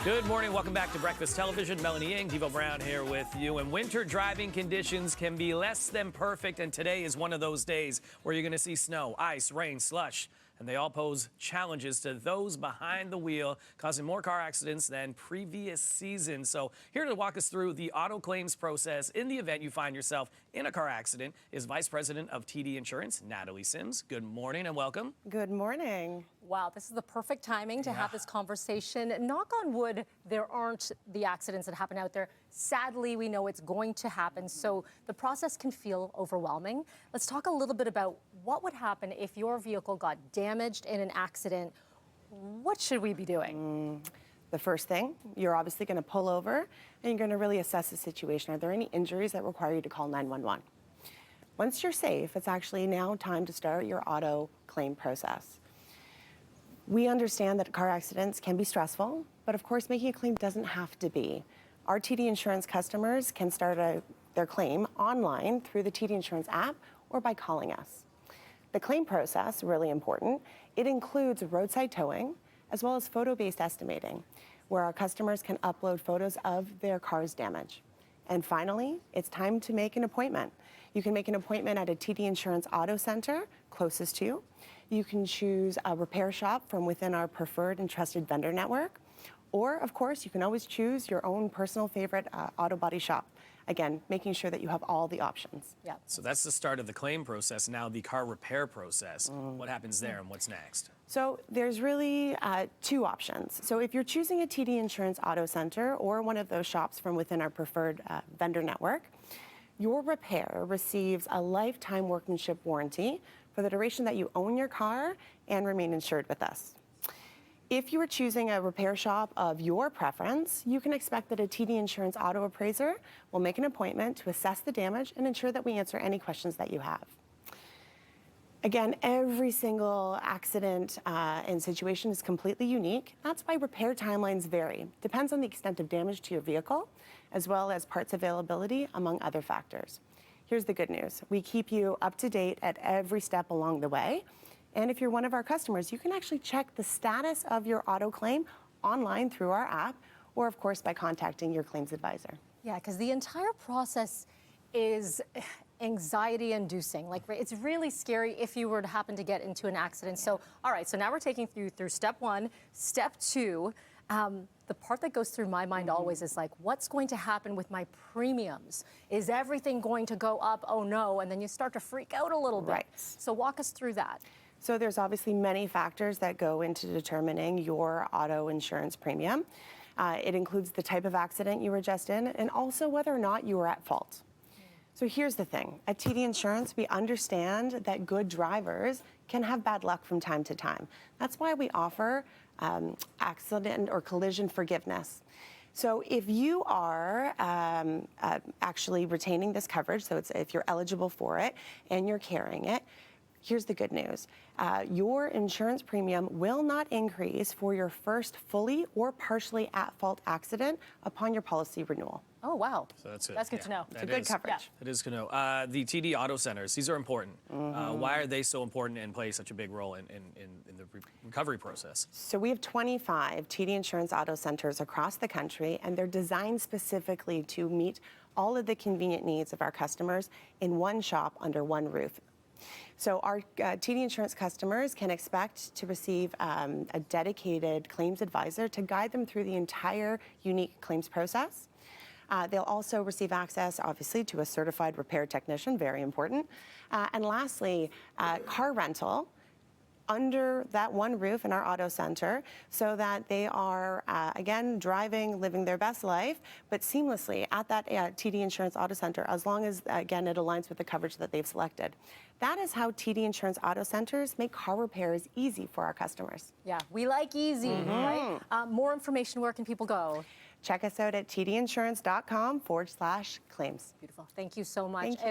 Good morning. Welcome back to Breakfast Television. Melanie Ng, Devo Brown here with you. And winter driving conditions can be less than perfect. And today is one of those days where you're going to see snow, ice, rain, slush. And they all pose challenges to those behind the wheel, causing more car accidents than previous seasons. So here to walk us through the auto claims process in the event you find yourself in a car accident is Vice President of TD Insurance, Natalie Sims. Good morning and welcome. Good morning. Wow, this is the perfect timing to have this conversation. Knock on wood, there aren't the accidents that happen out there. Sadly, we know it's going to happen, so the process can feel overwhelming. Let's talk a little bit about what would happen if your vehicle got damaged in an accident. What should we be doing? The first thing, you're obviously going to pull over and you're going to really assess the situation. Are there any injuries that require you to call 911? Once you're safe, it's actually now time to start your auto claim process. We understand that car accidents can be stressful, but of course making a claim doesn't have to be. Our TD Insurance customers can start their claim online through the TD Insurance app or by calling us. The claim process, really important, it includes roadside towing as well as photo-based estimating, where our customers can upload photos of their car's damage. And finally, it's time to make an appointment. You can make an appointment at a TD Insurance Auto Center closest to you. You can choose a repair shop from within our preferred and trusted vendor network. Or, of course, you can always choose your own personal favorite auto body shop. Again, making sure that you have all the options. Yeah. So that's the start of the claim process. Now the car repair process. What happens there and what's next? So there's really two options. So if you're choosing a TD Insurance Auto Center or one of those shops from within our preferred vendor network, your repair receives a lifetime workmanship warranty for the duration that you own your car and remain insured with us. If you are choosing a repair shop of your preference, you can expect that a TD Insurance Auto Appraiser will make an appointment to assess the damage and ensure that we answer any questions that you have. Again, every single accident and situation is completely unique. That's why repair timelines vary. Depends on the extent of damage to your vehicle, as well as parts availability, among other factors. Here's the good news. We keep you up to date at every step along the way. And if you're one of our customers, you can actually check the status of your auto claim online through our app, or of course by contacting your claims advisor. Yeah, because the entire process is anxiety inducing. Like, it's really scary if you were to happen to get into an accident. So, all right, so now we're taking you through step one, step two. The part that goes through my mind always is like, what's going to happen with my premiums? Is everything going to go up? Oh no, and then you start to freak out a little bit. Right. So walk us through that. So there's obviously many factors that go into determining your auto insurance premium. It includes the type of accident you were just in and also whether or not you were at fault. So here's the thing. At TD Insurance, we understand that good drivers can have bad luck from time to time. That's why we offer accident or collision forgiveness. So if you are actually retaining this coverage, so if you're eligible for it and you're carrying it, here's the good news. Your insurance premium will not increase for your first fully or partially at-fault accident upon your policy renewal. Oh, wow. So that's it. That's good to know. It's a good coverage. It is to know. The TD Auto Centers, these are important. Why are they so important and play such a big role in the recovery process? So we have 25 TD Insurance Auto Centers across the country, and they're designed specifically to meet all of the convenient needs of our customers in one shop under one roof. So our TD Insurance customers can expect to receive a dedicated claims advisor to guide them through the entire unique claims process. They'll also receive access, obviously, to a certified repair technician, very important. And lastly, car rental under that one roof in our auto center so that they are, again, driving, living their best life, but seamlessly at that TD Insurance Auto Center, as long as, again, it aligns with the coverage that they've selected. That is how TD Insurance Auto Centers make car repairs easy for our customers. Yeah, we like easy, right? More information, where can people go? Check us out at tdinsurance.com/claims. Beautiful. Thank you so much. Thank you.